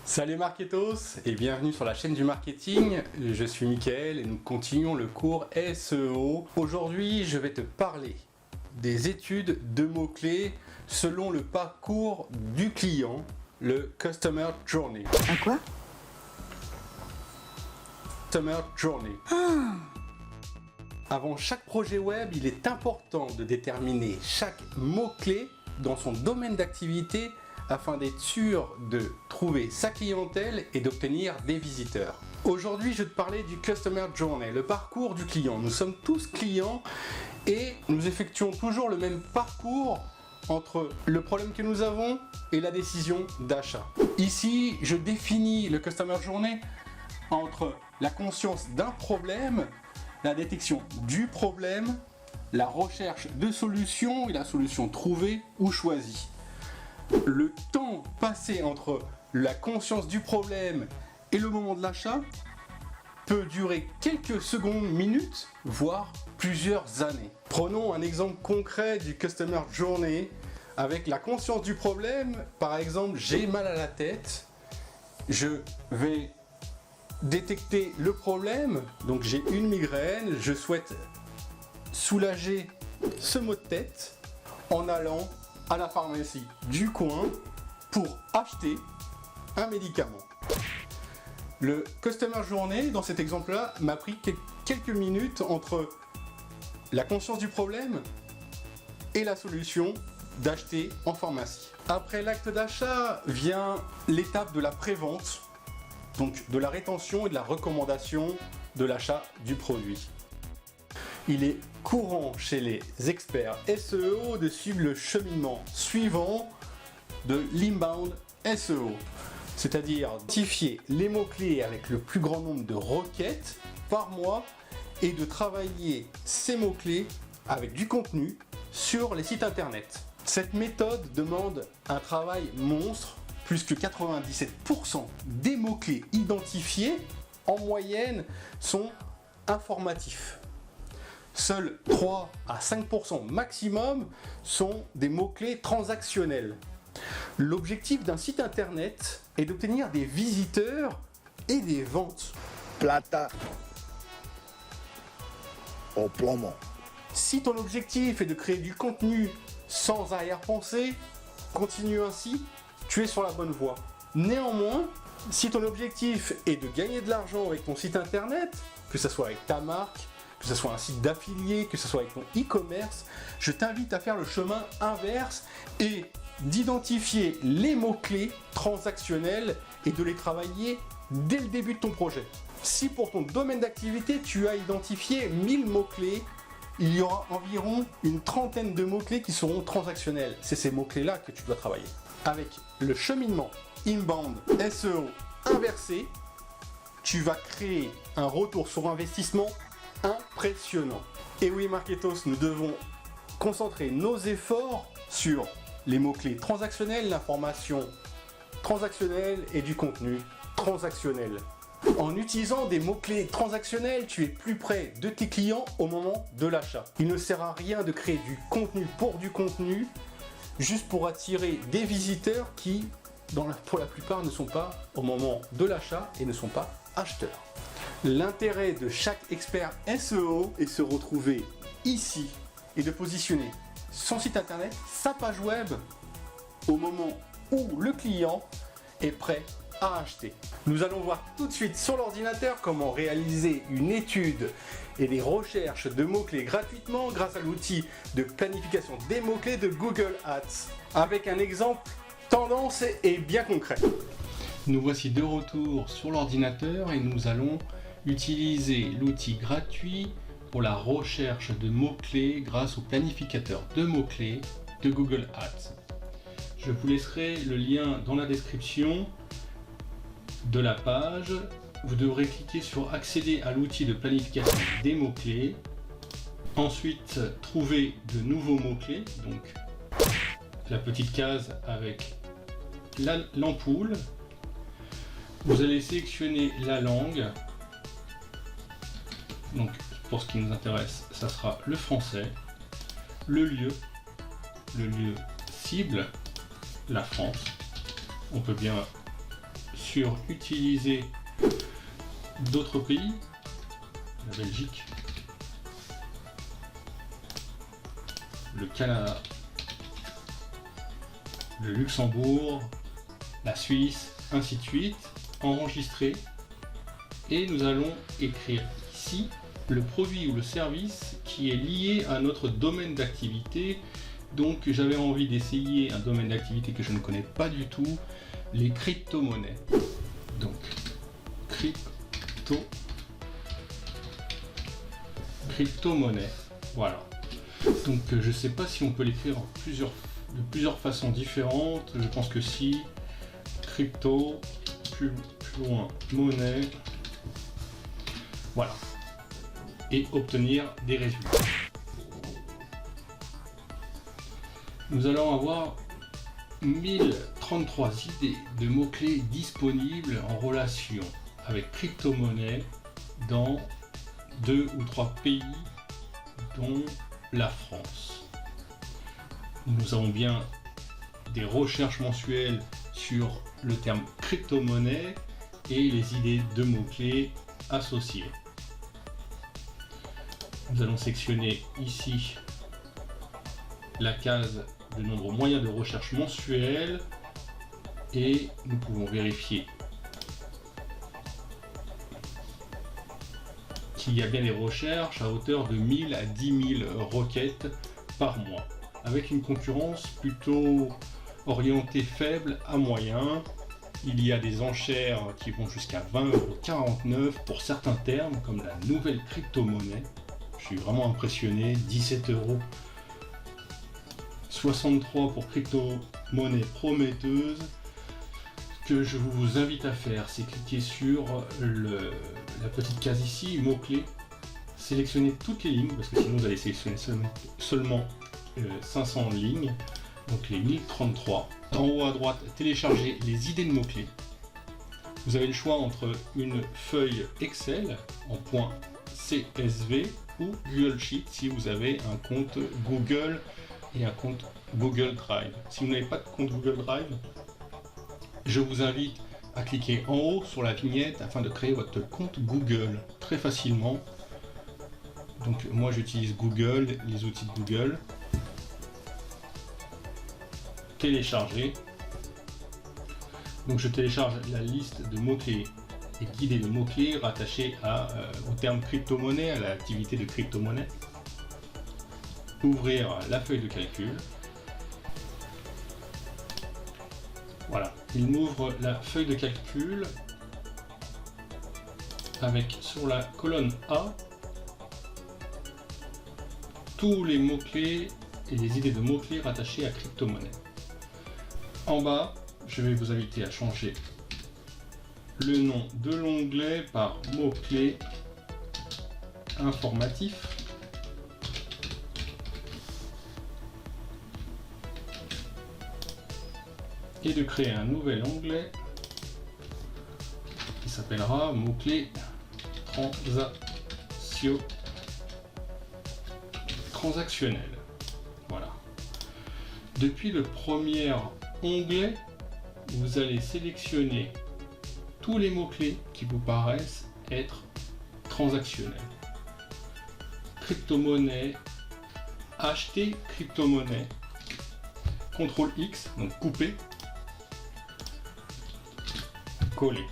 Salut Marketos et bienvenue sur la chaîne du marketing. Je suis Mickaël et nous continuons le cours SEO. Aujourd'hui, je vais te parler des études de mots-clés selon le parcours du client, le Customer Journey. Un quoi? Customer Journey. Avant chaque projet web, il est important de déterminer chaque mot-clé dans son domaine d'activité afin d'être sûr de trouver sa clientèle et d'obtenir des visiteurs. Aujourd'hui, je vais te parler du Customer Journey, le parcours du client. Nous sommes tous clients et nous effectuons toujours le même parcours entre le problème que nous avons et la décision d'achat. Ici, je définis le Customer Journey entre la conscience d'un problème, la détection du problème, la recherche de solutions et la solution trouvée ou choisie. Le temps passé entre la conscience du problème et le moment de l'achat peut durer quelques secondes, minutes, voire plusieurs années. Prenons un exemple concret du Customer Journey avec la conscience du problème. Par exemple, j'ai mal à la tête, je vais détecter le problème, donc j'ai une migraine, je souhaite soulager ce maux de tête en allant à la pharmacie du coin pour acheter un médicament. Le Customer Journey, dans cet exemple-là, m'a pris quelques minutes entre la conscience du problème et la solution d'acheter en pharmacie. Après l'acte d'achat vient l'étape de la prévente, donc de la rétention et de la recommandation de l'achat du produit. Il est courant chez les experts SEO de suivre le cheminement suivant de l'inbound SEO, c'est-à-dire identifier les mots-clés avec le plus grand nombre de requêtes par mois et de travailler ces mots-clés avec du contenu sur les sites internet. Cette méthode demande un travail monstre, plus que 97% des mots-clés identifiés en moyenne sont informatifs. Seuls 3 à 5% maximum sont des mots-clés transactionnels. L'objectif d'un site internet est d'obtenir des visiteurs et des ventes. Plata au plomo. Si ton objectif est de créer du contenu sans arrière-pensée, continue ainsi, tu es sur la bonne voie. Néanmoins, si ton objectif est de gagner de l'argent avec ton site internet, que ce soit avec ta marque, que ce soit un site d'affilié, que ce soit avec ton e-commerce, je t'invite à faire le chemin inverse et d'identifier les mots-clés transactionnels et de les travailler dès le début de ton projet. Si pour ton domaine d'activité, tu as identifié 1000 mots-clés, il y aura environ une trentaine de mots-clés qui seront transactionnels. C'est ces mots-clés-là que tu dois travailler. Avec le cheminement inbound SEO inversé, tu vas créer un retour sur investissement impressionnant. Et oui Marketos, nous devons concentrer nos efforts sur les mots-clés transactionnels, l'information transactionnelle et du contenu transactionnel. En utilisant des mots-clés transactionnels, tu es plus près de tes clients au moment de l'achat. Il ne sert à rien de créer du contenu pour du contenu, juste pour attirer des visiteurs qui, pour la plupart, ne sont pas au moment de l'achat et ne sont pas acheteurs. L'intérêt de chaque expert SEO est de se retrouver ici et de positionner son site internet, sa page web au moment où le client est prêt à acheter. Nous allons voir tout de suite sur l'ordinateur comment réaliser une étude et des recherches de mots-clés gratuitement grâce à l'outil de planification des mots-clés de Google Ads avec un exemple tendance et bien concret. Nous voici de retour sur l'ordinateur et nous allons utiliser l'outil gratuit pour la recherche de mots-clés grâce au planificateur de mots-clés de Google Ads. Je vous laisserai le lien dans la description de la page. Vous devrez cliquer sur accéder à l'outil de planification des mots-clés. Ensuite, trouver de nouveaux mots-clés, donc la petite case avec l'ampoule. Vous allez sélectionner la langue. Donc pour ce qui nous intéresse, ça sera le français. Le lieu cible, la France. On peut bien sur utiliser d'autres pays, la Belgique, le Canada, le Luxembourg, la Suisse, ainsi de suite, enregistrer, et nous allons écrire ici le produit ou le service qui est lié à notre domaine d'activité. Donc j'avais envie d'essayer un domaine d'activité que je ne connais pas du tout, les crypto-monnaies. Donc crypto-monnaie, voilà. Donc je ne sais pas si on peut l'écrire de plusieurs façons différentes. Je pense que si, crypto, plus loin, monnaie, voilà, et obtenir des résultats. Nous allons avoir 1033 idées de mots-clés disponibles en relation avec crypto-monnaie dans 2 ou 3 pays, dont la France. Nous avons bien des recherches mensuelles sur le terme crypto-monnaie et les idées de mots-clés associées. Nous allons sectionner ici la case de nombre moyen de recherche mensuel et nous pouvons vérifier qu'il y a bien des recherches à hauteur de 1000 à 10 000 requêtes par mois, avec une concurrence plutôt orientée faible à moyen. Il y a des enchères qui vont jusqu'à 20,49 € pour certains termes, comme la nouvelle crypto-monnaie. Je suis vraiment impressionné, 17,63 € pour crypto-monnaie prometteuse. Ce que je vous invite à faire, c'est cliquer sur la petite case ici, mots-clés, sélectionner toutes les lignes, parce que sinon vous allez sélectionner seulement 500 lignes, donc les 1033. En haut à droite, télécharger les idées de mots-clés. Vous avez le choix entre une feuille Excel en .csv ou Google Sheet si vous avez un compte Google et un compte Google Drive. Si vous n'avez pas de compte Google Drive, je vous invite à cliquer en haut sur la vignette afin de créer votre compte Google très facilement. Donc moi j'utilise Google, les outils de Google. Télécharger. Donc je télécharge la liste de mots-clés et d'idées de mots-clés rattachés au terme crypto-monnaie, à l'activité de crypto-monnaie. Ouvrir la feuille de calcul. Voilà, il m'ouvre la feuille de calcul avec sur la colonne A tous les mots-clés et les idées de mots-clés rattachés à crypto-monnaie. En bas, je vais vous inviter à changer le nom de l'onglet par mots-clés informatifs. Et de créer un nouvel onglet qui s'appellera mots-clés transactionnels. Voilà. Depuis le premier onglet, vous allez sélectionner tous les mots-clés qui vous paraissent être transactionnels. Crypto-monnaie, acheter crypto-monnaie, CTRL X, donc couper, coller.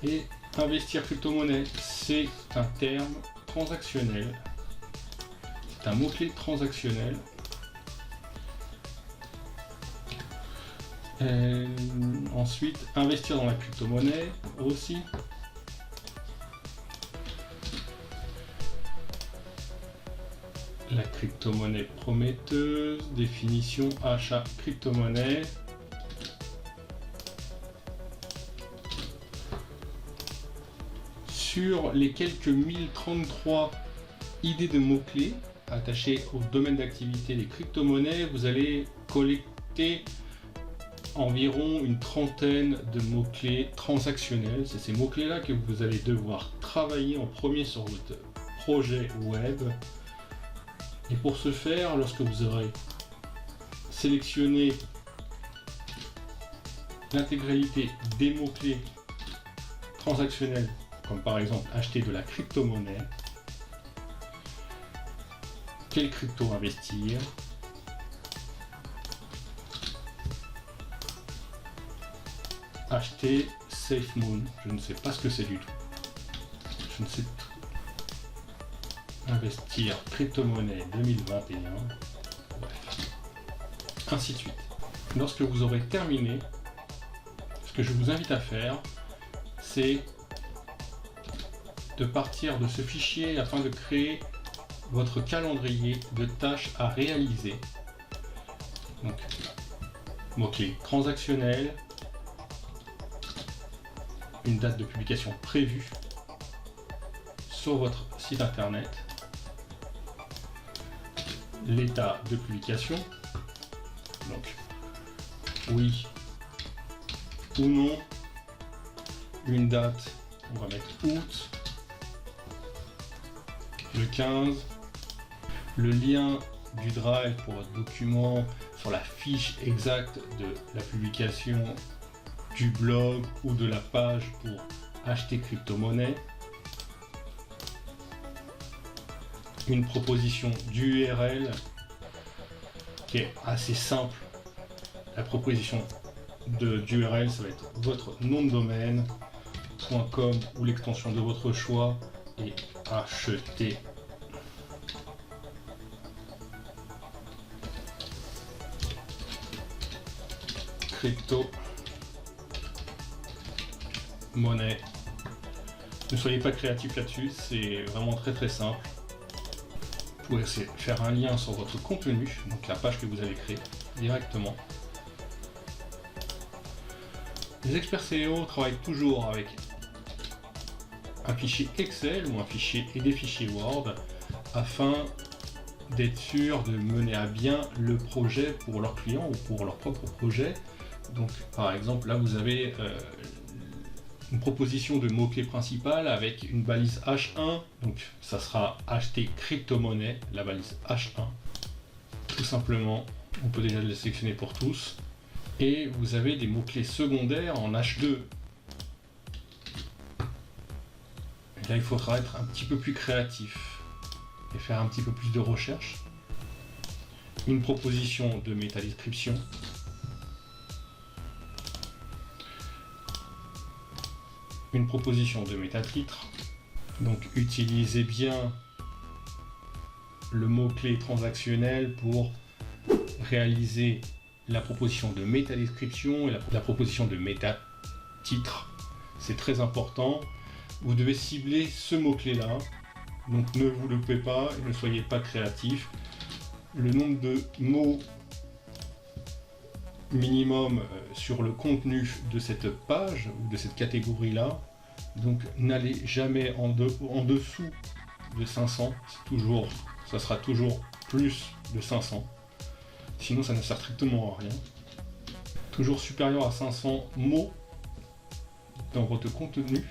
Et investir crypto-monnaie, c'est un terme transactionnel, c'est un mot-clé transactionnel. Ensuite, investir dans la crypto-monnaie aussi. La crypto-monnaie prometteuse, définition, achat crypto-monnaie. Sur les quelques 1033 idées de mots-clés attachées au domaine d'activité des crypto-monnaies, vous allez collecter environ une trentaine de mots-clés transactionnels. C'est ces mots-clés-là que vous allez devoir travailler en premier sur votre projet web. Et pour ce faire, lorsque vous aurez sélectionné l'intégralité des mots-clés transactionnels, comme par exemple acheter de la crypto-monnaie, quelle crypto investir, acheter SafeMoon, je ne sais pas ce que c'est du tout. Je ne sais pas. Investir crypto-monnaie 2021. Bref. Ainsi de suite. Lorsque vous aurez terminé, ce que je vous invite à faire, c'est de partir de ce fichier afin de créer votre calendrier de tâches à réaliser. Donc, mot-clé transactionnel, une date de publication prévue sur votre site internet, l'état de publication, donc oui ou non, une date, on va mettre août, le 15, le lien du drive pour votre document sur la fiche exacte de la publication du blog ou de la page pour acheter crypto-monnaie, une proposition d'URL qui est assez simple. La proposition d'URL, ça va être votre nom de domaine, .com ou l'extension de votre choix et acheter. Crypto monnaie. Ne soyez pas créatif là-dessus, c'est vraiment très simple. Vous pouvez faire un lien sur votre contenu, donc la page que vous avez créée directement. Les experts SEO travaillent toujours avec un fichier Excel ou un fichier et des fichiers Word afin d'être sûr de mener à bien le projet pour leurs clients ou pour leur propre projet. Donc par exemple là vous avez une proposition de mots-clés principale avec une balise H1, donc ça sera acheter crypto-monnaie, la balise H1. Tout simplement, on peut déjà le sélectionner pour tous. Et vous avez des mots-clés secondaires en H2. Et là il faudra être un petit peu plus créatif et faire un petit peu plus de recherche. Une proposition de métadescription. Une proposition de métatitre. Donc utilisez bien le mot-clé transactionnel pour réaliser la proposition de métadescription et la proposition de métatitre. C'est très important. Vous devez cibler ce mot-clé là. Donc ne vous loupez pas et ne soyez pas créatif. Le nombre de mots minimum sur le contenu de cette page ou de cette catégorie là, donc n'allez jamais en dessous de 500, ça sera toujours plus de 500, sinon ça ne sert strictement à rien. Toujours supérieur à 500 mots dans votre contenu.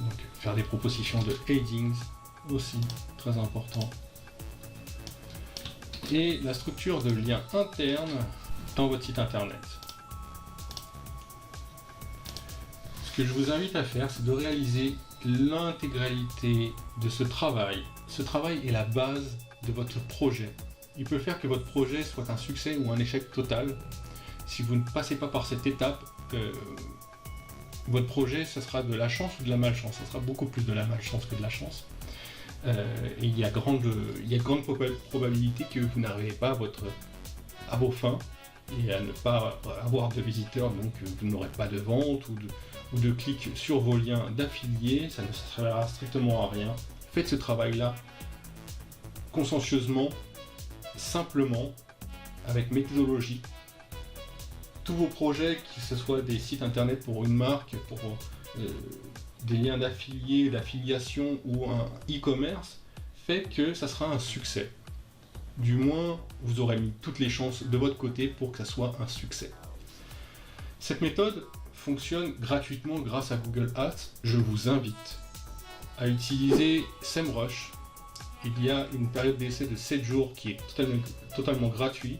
Donc faire des propositions de headings aussi très important. Et la structure de lien interne dans votre site internet. Ce que je vous invite à faire, c'est de réaliser l'intégralité de ce travail. Ce travail est la base de votre projet. Il peut faire que votre projet soit un succès ou un échec total. Si vous ne passez pas par cette étape, votre projet, ce sera de la chance ou de la malchance. Ce sera beaucoup plus de la malchance que de la chance. Et il y a grande probabilité que vous n'arrivez pas à vos fins et à ne pas avoir de visiteurs, donc vous n'aurez pas de vente ou de clics sur vos liens d'affiliés, ça ne servira strictement à rien. Faites ce travail-là consciencieusement, simplement, avec méthodologie. Tous vos projets, que ce soit des sites internet pour une marque, pour des liens d'affiliés, d'affiliation ou un e-commerce, fait que ça sera un succès. Du moins, vous aurez mis toutes les chances de votre côté pour que ça soit un succès. Cette méthode fonctionne gratuitement grâce à Google Ads. Je vous invite à utiliser SEMrush. Il y a une période d'essai de 7 jours qui est totalement gratuit.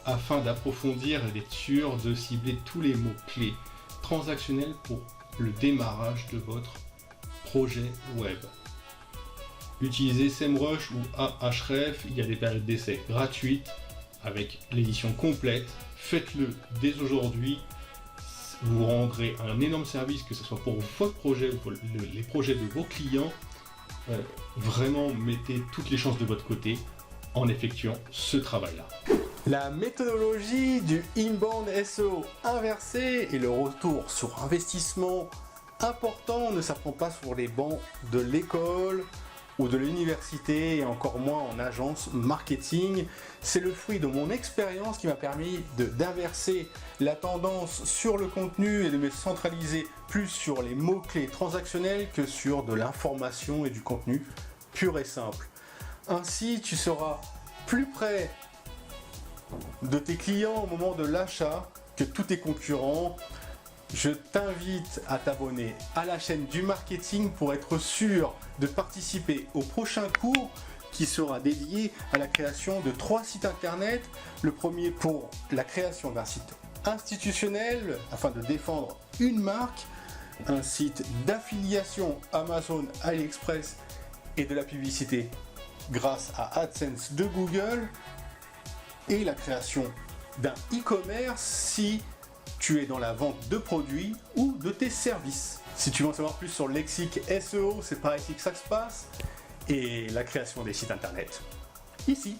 afin d'approfondir et d'être sûr de cibler tous les mots-clés transactionnels pour le démarrage de votre projet web. Utilisez SEMrush ou Ahref, il y a des périodes d'essai gratuites avec l'édition complète. Faites-le dès aujourd'hui, vous rendrez un énorme service, que ce soit pour votre projet ou pour les projets de vos clients. Vraiment, mettez toutes les chances de votre côté en effectuant ce travail-là. La méthodologie du inbound SEO inversé et le retour sur investissement important ne s'apprend pas sur les bancs de l'école ou de l'université et encore moins en agence marketing. C'est le fruit de mon expérience qui m'a permis d'inverser la tendance sur le contenu et de me centraliser plus sur les mots-clés transactionnels que sur de l'information et du contenu pur et simple. Ainsi, tu seras plus près de tes clients au moment de l'achat que tous tes concurrents. Je t'invite à t'abonner à la chaîne du marketing pour être sûr de participer au prochain cours qui sera dédié à la création de 3 sites internet. Le premier pour la création d'un site institutionnel afin de défendre une marque, un site d'affiliation Amazon, AliExpress et de la publicité grâce à AdSense de Google, et la création d'un e-commerce si tu es dans la vente de produits ou de tes services. Si tu veux en savoir plus sur le lexique SEO, c'est par ici que ça se passe, et la création des sites internet, ici.